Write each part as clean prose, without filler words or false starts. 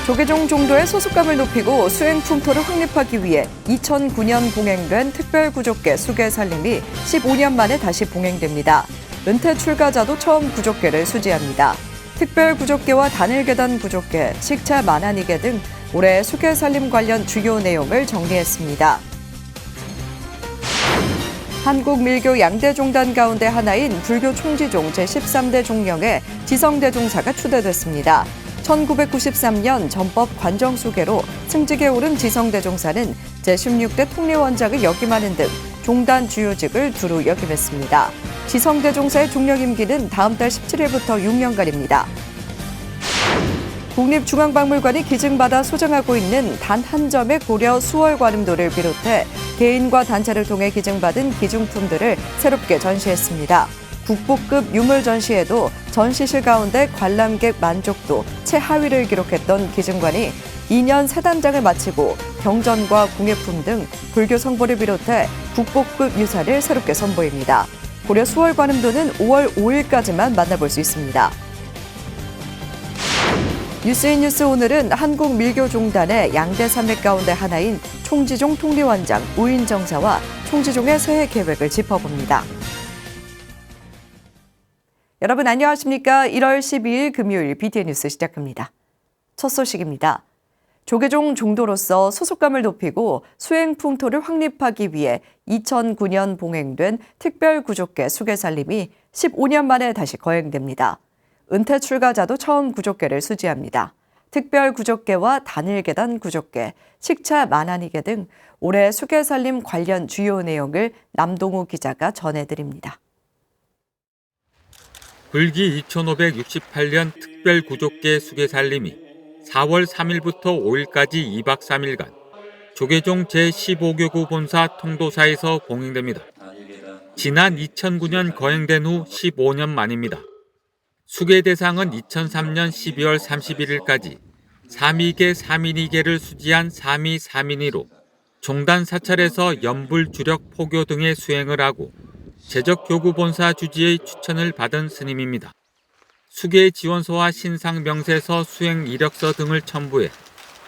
조계종 종도의 소속감을 높이고 수행 풍토를 확립하기 위해 2009년 봉행된 특별구조계 수계살림이 15년 만에 다시 봉행됩니다. 은퇴 출가자도 처음 구조계를 수지합니다. 특별구조계와 단일계단 구조계, 식차 만안이계 등 올해 수계살림 관련 주요 내용을 정리했습니다. 한국밀교 양대 종단 가운데 하나인 불교 총지종 제13대 종령의 지성대종사가 추대됐습니다. 1993년 전법 관정수계로 승직에 오른 지성대종사는 제16대 통례원장을 역임하는 등 종단 주요직을 두루 역임했습니다. 지성대종사의 종령 임기는 다음 달 17일부터 6년간입니다. 국립중앙박물관이 기증받아 소장하고 있는 단 한 점의 고려 수월관음도를 비롯해 개인과 단체를 통해 기증받은 기중품들을 새롭게 전시했습니다. 국보급 유물 전시에도 전시실 가운데 관람객 만족도 최하위를 기록했던 기증관이 2년 새 단장을 마치고 경전과 공예품 등 불교 성보를 비롯해 국보급 유산을 새롭게 선보입니다. 고려 수월관음도는 5월 5일까지만 만나볼 수 있습니다. 뉴스인 뉴스 오늘은 한국밀교종단의 양대 산맥 가운데 하나인 총지종 통례원장 우인정사와 총지종의 새해 계획을 짚어봅니다. 여러분 안녕하십니까? 1월 12일 금요일 BTN 뉴스 시작합니다. 첫 소식입니다. 조계종 종도로서 소속감을 높이고 수행 풍토를 확립하기 위해 2009년 봉행된 특별구조계 수계살림이 15년 만에 다시 거행됩니다. 은퇴 출가자도 처음 구조계를 수지합니다. 특별구조계와 단일계단 구조계, 식차 만안이계 등 올해 수계살림 관련 주요 내용을 남동우 기자가 전해드립니다. 불기 2568년 특별구조계 수계살림이 4월 3일부터 5일까지 2박 3일간 조계종 제15교구 본사 통도사에서 봉행됩니다. 지난 2009년 거행된 후 15년 만입니다. 수계 대상은 2003년 12월 31일까지 3위계 3인이계를 수지한 3위 3인이로 종단 사찰에서 연불 주력 포교 등의 수행을 하고 제적교구본사 주지의 추천을 받은 스님입니다. 수계 지원서와 신상 명세서 수행 이력서 등을 첨부해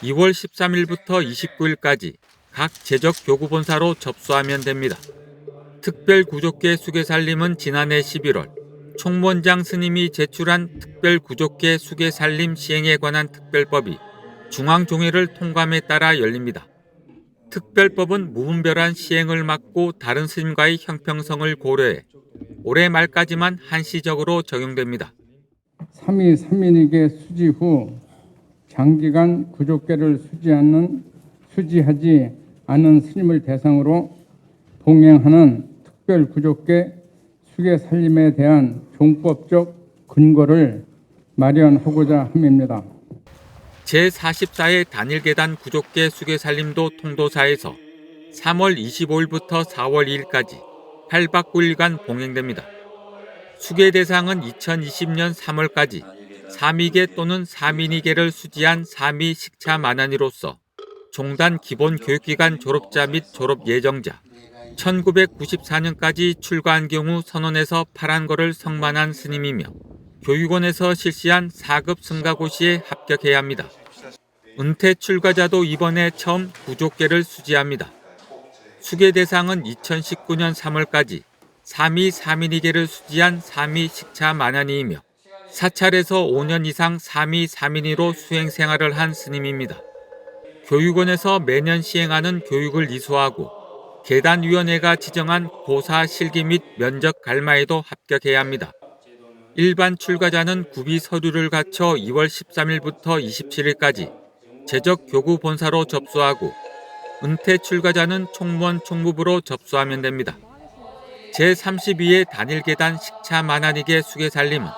2월 13일부터 29일까지 각 제적교구본사로 접수하면 됩니다. 특별구조계 수계살림은 지난해 11월 총무원장 스님이 제출한 특별구조계 수계살림 시행에 관한 특별법이 중앙종회를 통감에 따라 열립니다. 특별법은 무분별한 시행을 막고 다른 스님과의 형평성을 고려해 올해 말까지만 한시적으로 적용됩니다. 3위 3인에게 수지 후 장기간 구조계를 수지하지 않은 스님을 대상으로 봉행하는 특별구조계 수계살림에 대한 종법적 근거를 마련하고자 함입니다. 제44회 단일계단 구조계 수계살림도 통도사에서 3월 25일부터 4월 2일까지 8박 9일간 봉행됩니다. 수계 대상은 2020년 3월까지 3위계 또는 3인이계를 수지한 3위 식차 만안이로서 종단 기본교육기관 졸업자 및 졸업 예정자, 1994년까지 출가한 경우 선원에서 파란거를 성만한 스님이며 교육원에서 실시한 4급 승가고시에 합격해야 합니다. 은퇴 출가자도 이번에 처음 구조계를 수지합니다. 수계 대상은 2019년 3월까지 3위 3인이계를 수지한 3위 식차 만안이이며 사찰에서 5년 이상 3위 3인이로 수행 생활을 한 스님입니다. 교육원에서 매년 시행하는 교육을 이수하고 계단위원회가 지정한 고사 실기 및 면접 갈마에도 합격해야 합니다. 일반 출가자는 구비 서류를 갖춰 2월 13일부터 27일까지 제적교구 본사로 접수하고 은퇴 출가자는 총무원 총무부로 접수하면 됩니다. 제32회 단일계단 식차 만안이계 수계살림은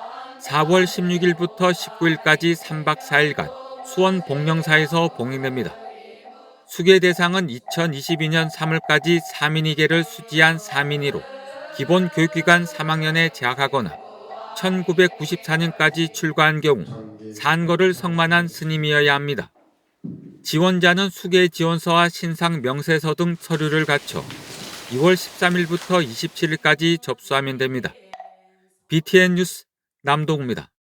4월 16일부터 19일까지 3박 4일간 수원 복령사에서 봉행됩니다. 수계 대상은 2022년 3월까지 3인이계를 수지한 3인이로 기본교육기관 3학년에 재학하거나 1994년까지 출가한 경우 산거를 성만한 스님이어야 합니다. 지원자는 수계 지원서와 신상 명세서 등 서류를 갖춰 2월 13일부터 27일까지 접수하면 됩니다. BTN 뉴스 남동우입니다.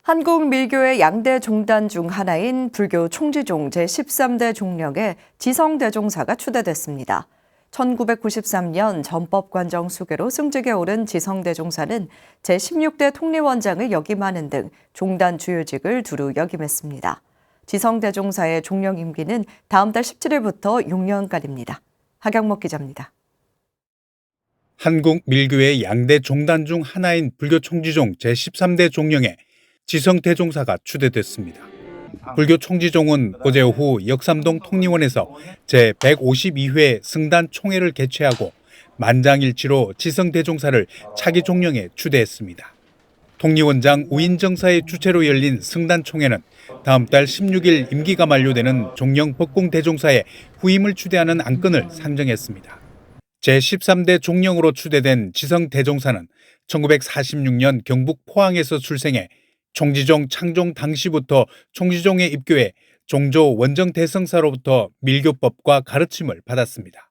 한국 밀교의 양대 종단 중 하나인 불교 총지종 제13대 종령에 지성대종사가 추대됐습니다. 1993년 전법관정 수계로 승직에 오른 지성대종사는 제16대 통리원장을 역임하는 등 종단 주요직을 두루 역임했습니다. 지성대종사의 종령 임기는 다음 달 17일부터 6년간입니다. 하경목 기자입니다. 한국 밀교의 양대 종단 중 하나인 불교 총지종 제13대 종령에 지성대종사가 추대됐습니다. 불교 총지종은 어제 오후 역삼동 통리원에서 제152회 승단 총회를 개최하고 만장일치로 지성대종사를 차기 종령에 추대했습니다. 통리원장 우인정사의 주최로 열린 승단 총회는 다음 달 16일 임기가 만료되는 종령 법공대종사의 후임을 추대하는 안건을 산정했습니다. 제13대 종령으로 추대된 지성대종사는 1946년 경북 포항에서 출생해 총지종 창종 당시부터 총지종에 입교해 종조 원정대성사로부터 밀교법과 가르침을 받았습니다.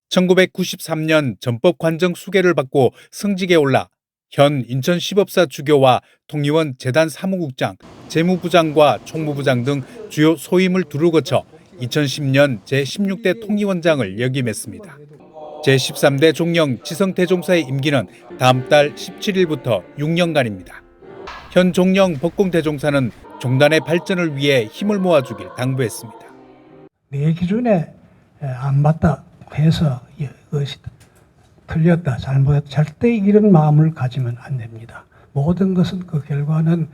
1993년 전법관정 수계를 받고 승직에 올라 현 인천시법사 주교와 통리원 재단 사무국장, 재무부장과 총무부장 등 주요 소임을 두루 거쳐 2010년 제16대 통리원장을 역임했습니다. 제13대 종령 지성대종사의 임기는 다음 달 17일부터 6년간입니다. 현 종령 법공대종사는 종단의 발전을 위해 힘을 모아주길 당부했습니다. 내 기준에 안 맞다 해서 이것이 틀렸다, 잘못했다, 절대 이런 마음을 가지면 안 됩니다. 모든 것은 그 결과는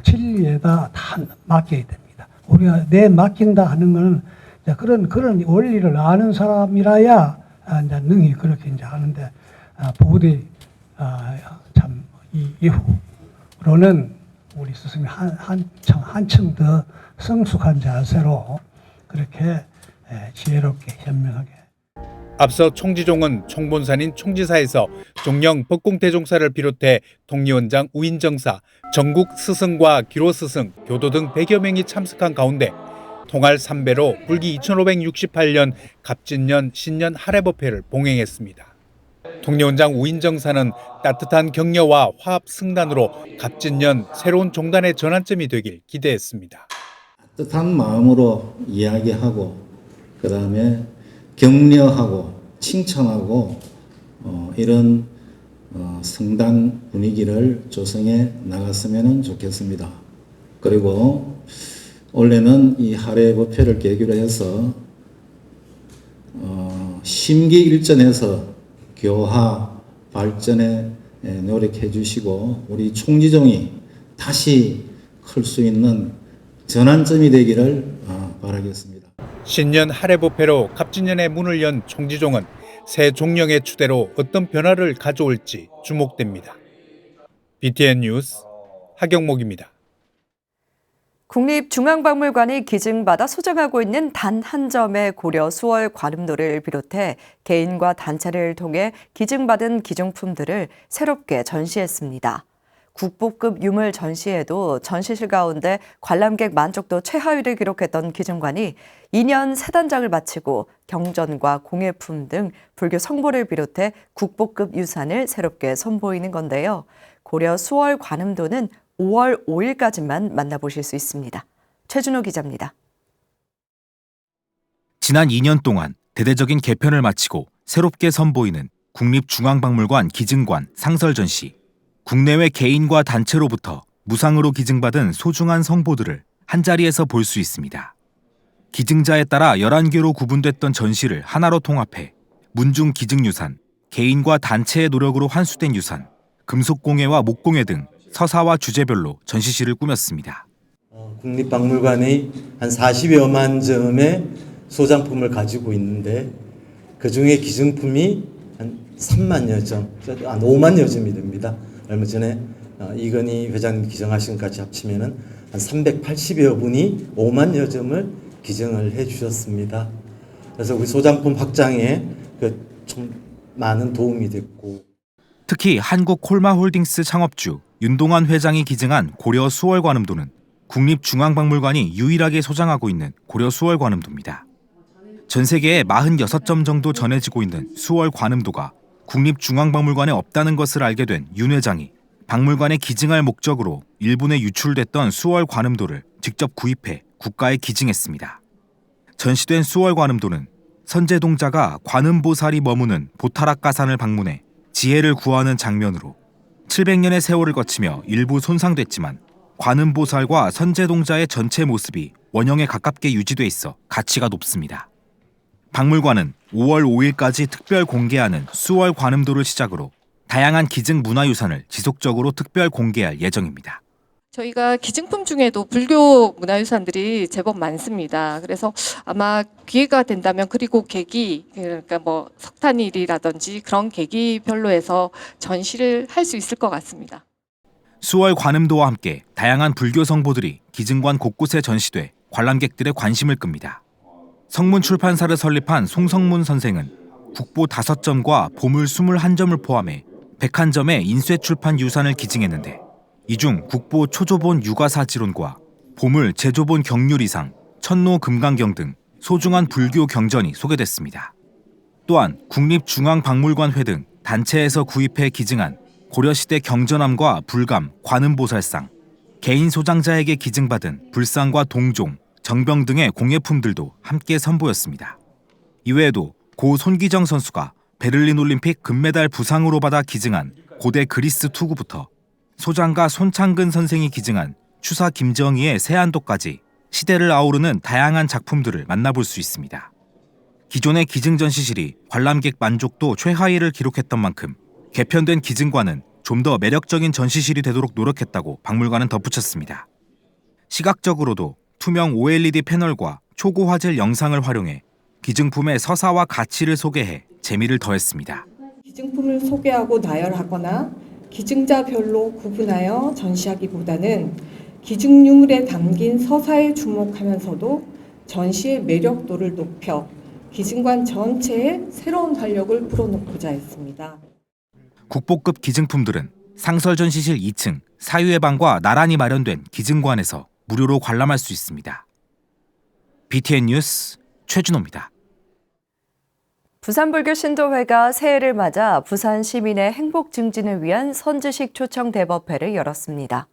진리에다 다 맡겨야 됩니다. 우리가 내 맡긴다 하는 것은 그런 원리를 아는 사람이라야 이제 능히 그렇게 이제 하는데 부디 참 이 이후로는 우리 스승이 한층 더 성숙한 자세로 그렇게 지혜롭게 현명하게. 앞서 총지종은 총본산인 총지사에서 종령 법공대종사를 비롯해 통리원장 우인정사, 전국 스승과 기로스승, 교도 등 100여 명이 참석한 가운데 통할 3배로 불기 2568년 갑진년 신년 할애법회를 봉행했습니다. 통리원장 우인정사는 따뜻한 격려와 화합 승단으로 갑진년 새로운 종단의 전환점이 되길 기대했습니다. 따뜻한 마음으로 이야기하고 그다음에 격려하고 칭찬하고 이런 성당 분위기를 조성해 나갔으면 좋겠습니다. 그리고 원래는 이 할애법회를 계기로 해서 심기일전에서 교화 발전에 노력해 주시고 우리 총지종이 다시 클 수 있는 전환점이 되기를 바라겠습니다. 신년 할애법회로 갑진년의 문을 연 총지종은 새 종령의 추대로 어떤 변화를 가져올지 주목됩니다. BTN 뉴스 하경목입니다. 국립중앙박물관이 기증받아 소장하고 있는 단 한 점의 고려 수월 관음도를 비롯해 개인과 단체를 통해 기증받은 기증품들을 새롭게 전시했습니다. 국보급 유물 전시에도 전시실 가운데 관람객 만족도 최하위를 기록했던 기증관이 2년 새 단장을 마치고 경전과 공예품 등 불교 성보를 비롯해 국보급 유산을 새롭게 선보이는 건데요. 고려 수월 관음도는 5월 5일까지만 만나보실 수 있습니다. 최준호 기자입니다. 지난 2년 동안 대대적인 개편을 마치고 새롭게 선보이는 국립중앙박물관 기증관 상설 전시. 국내외 개인과 단체로부터 무상으로 기증받은 소중한 성보들을 한자리에서 볼 수 있습니다. 기증자에 따라 11개로 구분됐던 전시를 하나로 통합해 문중 기증유산, 개인과 단체의 노력으로 환수된 유산, 금속공예와 목공예 등 서사와 주제별로 전시실을 꾸몄습니다. 국립박물관이 한 40여만 점의 소장품을 가지고 있는데 그중에 기증품이 한 3만여 점, 한 5만여 점이 됩니다. 얼마 전에 이건희 회장님 기증하신 것까지 합치면 한 380여 분이 5만여 점을 기증을 해주셨습니다. 그래서 우리 소장품 확장에 좀 많은 도움이 됐고. 특히 한국 콜마홀딩스 창업주 윤동환 회장이 기증한 고려 수월관음도는 국립중앙박물관이 유일하게 소장하고 있는 고려 수월관음도입니다. 전 세계에 46점 정도 전해지고 있는 수월관음도가 국립중앙박물관에 없다는 것을 알게 된 윤 회장이 박물관에 기증할 목적으로 일본에 유출됐던 수월 관음도를 직접 구입해 국가에 기증했습니다. 전시된 수월 관음도는 선제동자가 관음보살이 머무는 보타락가산을 방문해 지혜를 구하는 장면으로 700년의 세월을 거치며 일부 손상됐지만 관음보살과 선제동자의 전체 모습이 원형에 가깝게 유지돼 있어 가치가 높습니다. 박물관은 5월 5일까지 특별 공개하는 수월 관음도를 시작으로 다양한 기증 문화유산을 지속적으로 특별 공개할 예정입니다. 저희가 기증품 중에도 불교 문화유산들이 제법 많습니다. 그래서 아마 기회가 된다면 그리고 계기, 그러니까 뭐 석탄일이라든지 그런 계기별로 해서 전시를 할 수 있을 것 같습니다. 수월 관음도와 함께 다양한 불교 성보들이 기증관 곳곳에 전시돼 관람객들의 관심을 끕니다. 성문 출판사를 설립한 송성문 선생은 국보 5점과 보물 21점을 포함해 101점의 인쇄 출판 유산을 기증했는데 이 중 국보 초조본 유가사지론과 보물 제조본 경률이상, 천노 금강경 등 소중한 불교 경전이 소개됐습니다. 또한 국립중앙박물관회 등 단체에서 구입해 기증한 고려시대 경전함과 불감, 관음보살상, 개인 소장자에게 기증받은 불상과 동종, 정병 등의 공예품들도 함께 선보였습니다. 이외에도 고 손기정 선수가 베를린 올림픽 금메달 부상으로 받아 기증한 고대 그리스 투구부터 소장가 손창근 선생이 기증한 추사 김정희의 세안도까지 시대를 아우르는 다양한 작품들을 만나볼 수 있습니다. 기존의 기증 전시실이 관람객 만족도 최하위를 기록했던 만큼 개편된 기증관은 좀 더 매력적인 전시실이 되도록 노력했다고 박물관은 덧붙였습니다. 시각적으로도 투명 OLED 패널과 초고화질 영상을 활용해 기증품의 서사와 가치를 소개해 재미를 더했습니다. 기증품을 소개하고 나열하거나 기증자별로 구분하여 전시하기보다는 기증 유물에 담긴 서사에 주목하면서도 전시의 매력도를 높여 기증관 전체에 새로운 활력을 불어넣고자 했습니다. 국보급 기증품들은 상설전시실 2층 사유의 방과 나란히 마련된 기증관에서 무료로 관람할 수 있습니다. BTN 뉴스 최준호입니다. 부산불교 신도회가 새해를 맞아 부산 시민의 행복 증진을 위한 선지식 초청 대법회를 열었습니다.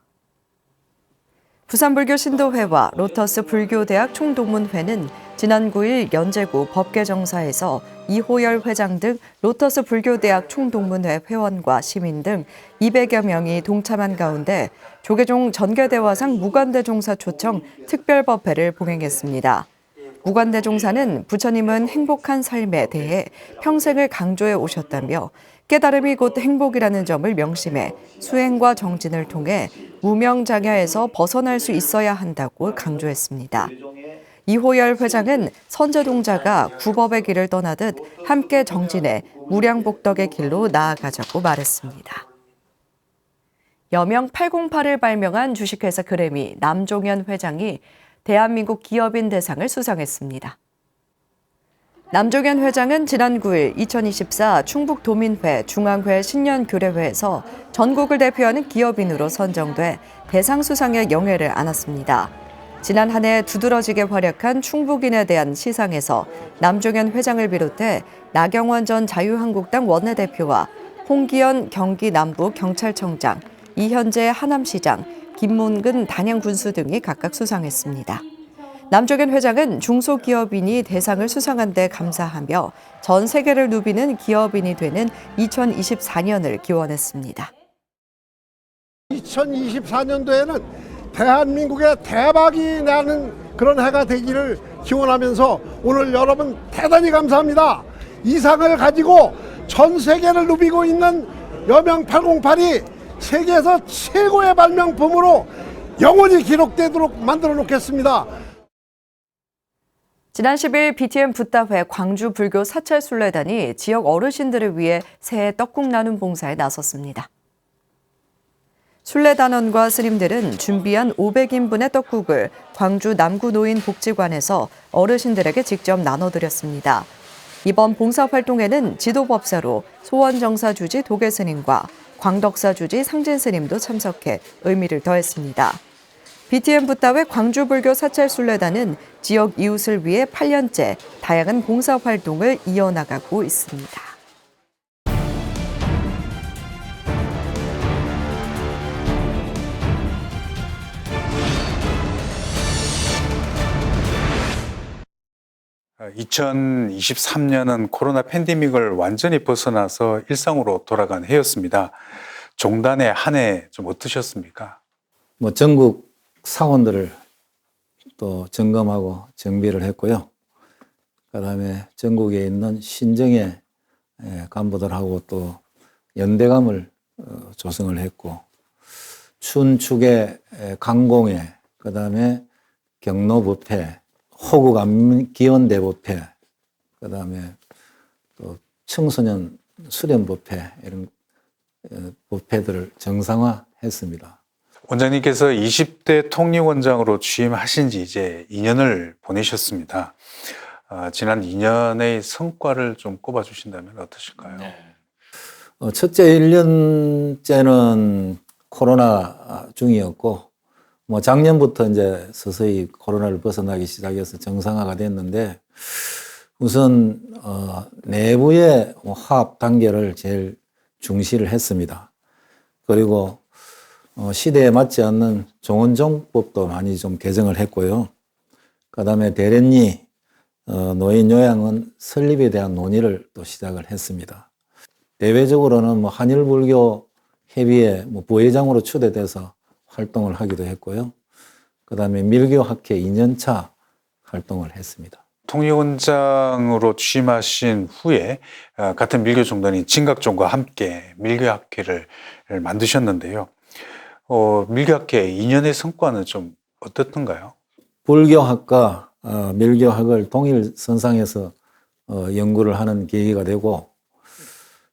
부산불교 신도회와 로터스 불교대학 총동문회는 지난 9일 연제구 법계정사에서 이호열 회장 등 로터스 불교대학 총동문회 회원과 시민 등 200여 명이 동참한 가운데 조계종 전계대화상 무관대종사 초청 특별법회를 봉행했습니다. 무관대종사는 부처님은 행복한 삶에 대해 평생을 강조해 오셨다며 깨달음이 곧 행복이라는 점을 명심해 수행과 정진을 통해 무명장야에서 벗어날 수 있어야 한다고 강조했습니다. 이호열 회장은 선제동자가 구법의 길을 떠나듯 함께 정진해 무량복덕의 길로 나아가자고 말했습니다. 여명 808을 발명한 주식회사 그래미 남종현 회장이 대한민국 기업인 대상을 수상했습니다. 남종현 회장은 지난 9일 2024 충북도민회 중앙회 신년교례회에서 전국을 대표하는 기업인으로 선정돼 대상 수상의 영예를 안았습니다. 지난 한 해 두드러지게 활약한 충북인에 대한 시상에서 남종현 회장을 비롯해 나경원 전 자유한국당 원내대표와 홍기현 경기 남부경찰청장, 이현재 하남시장, 김문근 단양군수 등이 각각 수상했습니다. 남종현 회장은 중소기업인이 대상을 수상한 데 감사하며 전 세계를 누비는 기업인이 되는 2024년을 기원했습니다. 2024년도에는 대한민국의 대박이 나는 그런 해가 되기를 기원하면서 오늘 여러분 대단히 감사합니다. 이 상을 가지고 전 세계를 누비고 있는 여명 808이 세계에서 최고의 발명품으로 영원히 기록되도록 만들어 놓겠습니다. 지난 10일 BTN 붓다회 광주 불교 사찰순례단이 지역 어르신들을 위해 새해 떡국 나눔 봉사에 나섰습니다. 순례단원과 스님들은 준비한 500인분의 떡국을 광주 남구 노인복지관에서 어르신들에게 직접 나눠드렸습니다. 이번 봉사활동에는 지도법사로 소원정사 주지 도계스님과 광덕사 주지 상진스님도 참석해 의미를 더했습니다. BTN 붓다회 광주불교 사찰순례단은 지역 이웃을 위해 8년째 다양한 봉사활동을 이어나가고 있습니다. 2023년은 코로나 팬데믹을 완전히 벗어나서 일상으로 돌아간 해였습니다. 종단의 한 해 좀 어떠셨습니까? 뭐 전국 사원들을 또 점검하고 정비를 했고요. 그다음에 전국에 있는 신정의 간부들하고 또 연대감을 조성을 했고, 춘축의 강공회, 그다음에 경로부패, 호국안 기원대부패, 그다음에 또 청소년 수련부패, 이런 부패들을 정상화했습니다. 원장님께서 20대 통리원장으로 취임하신 지 이제 2년을 보내셨습니다. 지난 2년의 성과를 좀 꼽아주신다면 어떠실까요? 첫째 1년째는 코로나 중이었고, 뭐 작년부터 이제 서서히 코로나를 벗어나기 시작해서 정상화가 됐는데, 우선 내부의 화합 단계를 제일 중시를 했습니다. 그리고 시대에 맞지 않는 종원종법도 많이 좀 개정을 했고요. 그다음에 대련리 노인 요양은 설립에 대한 논의를 또 시작을 했습니다. 대외적으로는 뭐 한일불교 협의회 부회장으로 초대돼서 활동을 하기도 했고요. 그다음에 밀교학회 2년차 활동을 했습니다. 통리원장으로 취임하신 후에 같은 밀교 종단인 진각종과 함께 밀교학회를 만드셨는데요. 밀교학회 2년의 성과는 좀 어떻던가요? 불교학과 밀교학을 동일 선상에서 연구를 하는 계기가 되고,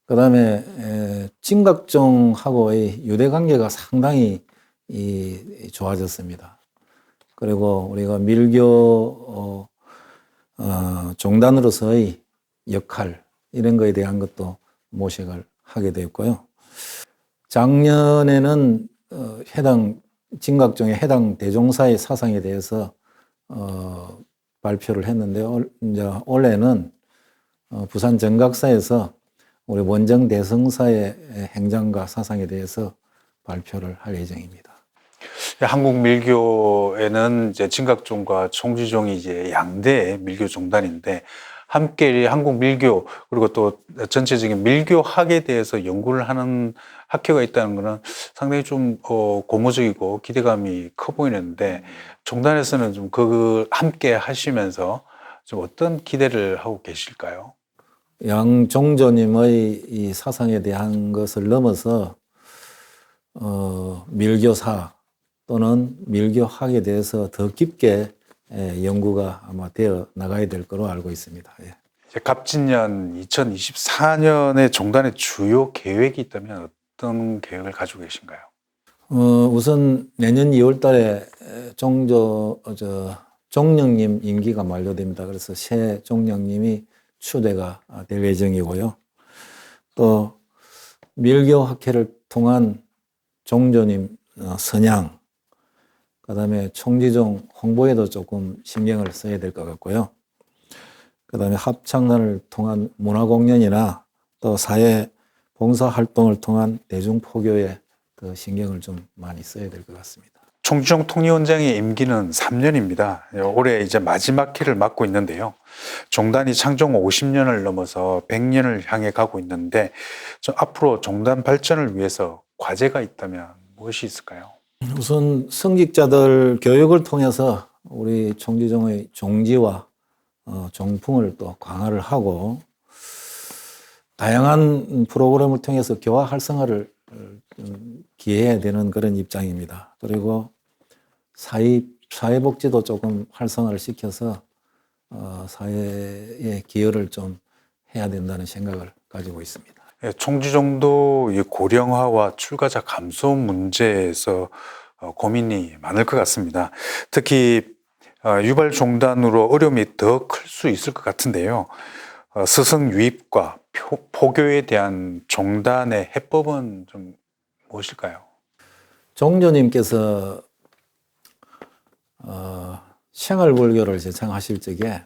그다음에 진각종하고의 유대관계가 상당히 좋아졌습니다. 그리고 우리가 밀교 종단으로서의 역할, 이런 거에 대한 것도 모색을 하게 되었고요. 작년에는 해당 진각종의 해당 대종사의 사상에 대해서 발표를 했는데, 이제 올해는 부산 정각사에서 우리 원정 대성사의 행장과 사상에 대해서 발표를 할 예정입니다. 한국 밀교에는 이제 진각종과 총지종이 이제 양대 밀교 종단인데, 함께 한국 밀교 그리고 또 전체적인 밀교학에 대해서 연구를 하는 학회가 있다는 것은 상당히 좀 고무적이고 기대감이 커 보이는데, 종단에서는 좀 그 함께 하시면서 좀 어떤 기대를 하고 계실까요? 양 종조님의 이 사상에 대한 것을 넘어서 밀교사 또는 밀교학에 대해서 더 깊게 연구가 아마 되어 나가야 될 거로 알고 있습니다. 예. 이제 갑진년 2024년에 종단의 주요 계획이 있다면 어떤 계획을 가지고 계신가요? 우선 내년 2월 달에 종령님 임기가 만료됩니다. 그래서 새 종령님이 추대가 될 예정이고요. 또 밀교학회를 통한 종조님 선양, 그다음에 총지종 홍보에도 조금 신경을 써야 될 것 같고요. 그다음에 합창단을 통한 문화공연이나 또 사회 봉사활동을 통한 대중포교에 더 신경을 좀 많이 써야 될 것 같습니다. 총지종 통리원장의 임기는 3년입니다. 올해 이제 마지막 해를 맡고 있는데요. 종단이 창종 50년을 넘어서 100년을 향해 가고 있는데, 앞으로 종단 발전을 위해서 과제가 있다면 무엇이 있을까요? 우선 성직자들 교육을 통해서 우리 총지종의 종지와 종풍을 또 강화를 하고, 다양한 프로그램을 통해서 교화 활성화를 기해야 되는 그런 입장입니다. 그리고 사회복지도 조금 활성화를 시켜서 사회에 기여를 좀 해야 된다는 생각을 가지고 있습니다. 총지종도 고령화와 출가자 감소 문제에서 고민이 많을 것 같습니다. 특히 유발 종단으로 어려움이 더 클 수 있을 것 같은데요. 스승 유입과 포교에 대한 종단의 해법은 좀 무엇일까요? 종조님께서 생활불교를 제창하실 적에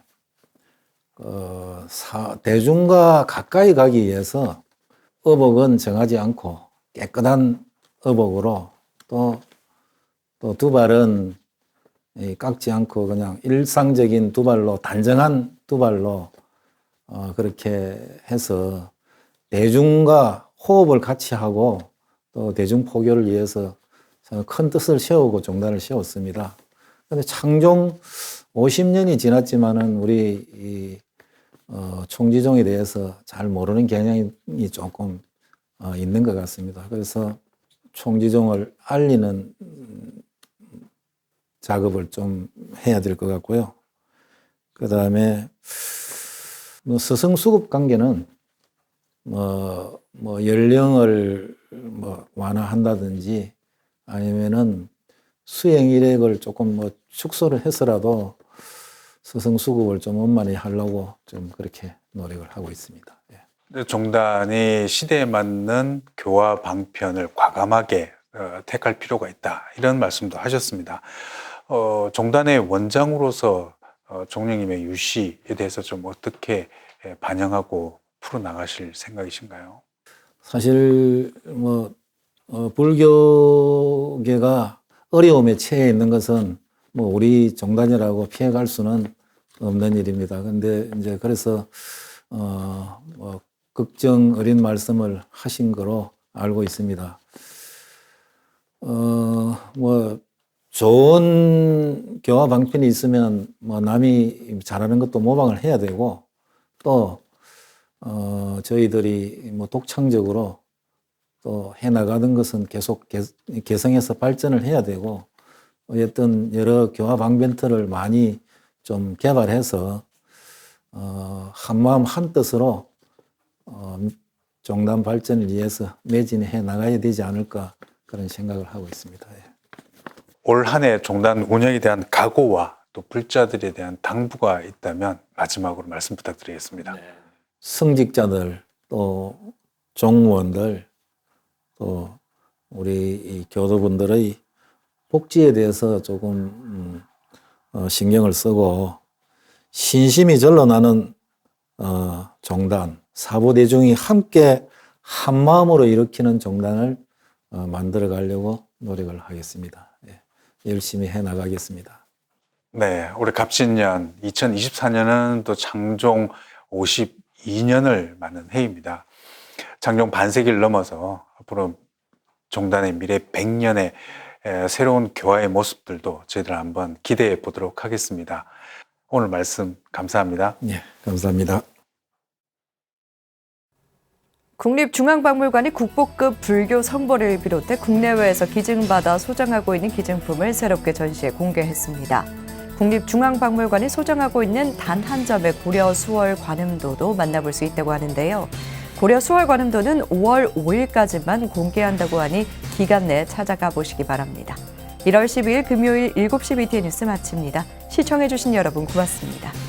대중과 가까이 가기 위해서 의복은 정하지 않고 깨끗한 의복으로, 또 두 발은 깎지 않고 그냥 일상적인 두발로, 단정한 두발로 그렇게 해서 대중과 호흡을 같이 하고 또 대중 포교를 위해서 큰 뜻을 세우고 종단을 세웠습니다. 그런데 창종 50년이 지났지만은 우리 총지종에 대해서 잘 모르는 경향이 조금 있는 것 같습니다. 그래서 총지종을 알리는 작업을 좀 해야 될 것 같고요. 그 다음에 스승수급 관계는 연령을 완화한다든지 아니면은 수행 이력을 조금 축소를 해서라도 스승수급을 좀 원만히 하려고 좀 그렇게 노력을 하고 있습니다. 예. 종단이 시대에 맞는 교화 방편을 과감하게 택할 필요가 있다, 이런 말씀도 하셨습니다. 종단의 원장으로서 종령님의 유시에 대해서 좀 어떻게 반영하고 풀어나가실 생각이신가요? 사실 불교계가 어려움에 처해 있는 것은 우리 종단이라고 피해갈 수는 없는 일입니다. 근데 이제 그래서 걱정 어린 말씀을 하신 거로 알고 있습니다. 좋은 교화 방편이 있으면 남이 잘하는 것도 모방을 해야 되고, 또 저희들이 독창적으로 또 해나가는 것은 계속 개성해서 발전을 해야 되고, 어쨌든 여러 교화 방편들을 많이 좀 개발해서 한마음 한뜻으로 종단 발전을 위해서 매진해 나가야 되지 않을까, 그런 생각을 하고 있습니다. 올 한 해 종단 운영에 대한 각오와 또 불자들에 대한 당부가 있다면 마지막으로 말씀 부탁드리겠습니다. 성직자들, 또 종무원들, 또 우리 이 교도분들의 복지에 대해서 조금 신경을 쓰고, 신심이 절로 나는 종단, 사부대중이 함께 한마음으로 일으키는 종단을 만들어 가려고 노력을 하겠습니다. 예, 열심히 해나가겠습니다. 네, 올해 갑신년 2024년은 또 창종 52년을 맞는 해입니다. 창종 반세기를 넘어서 앞으로 종단의 미래 100년의 새로운 교화의 모습들도 저희들 한번 기대해 보도록 하겠습니다. 오늘 말씀 감사합니다. 네, 감사합니다. 국립중앙박물관이 국보급 불교 성보를 비롯해 국내외에서 기증받아 소장하고 있는 기증품을 새롭게 전시해 공개했습니다. 국립중앙박물관이 소장하고 있는 단 한 점의 고려 수월 관음도도 만나볼 수 있다고 하는데요. 고려 수월 관음도는 5월 5일까지만 공개한다고 하니 기간 내에 찾아가 보시기 바랍니다. 1월 12일 금요일 7시 BTN 뉴스 마칩니다. 시청해주신 여러분 고맙습니다.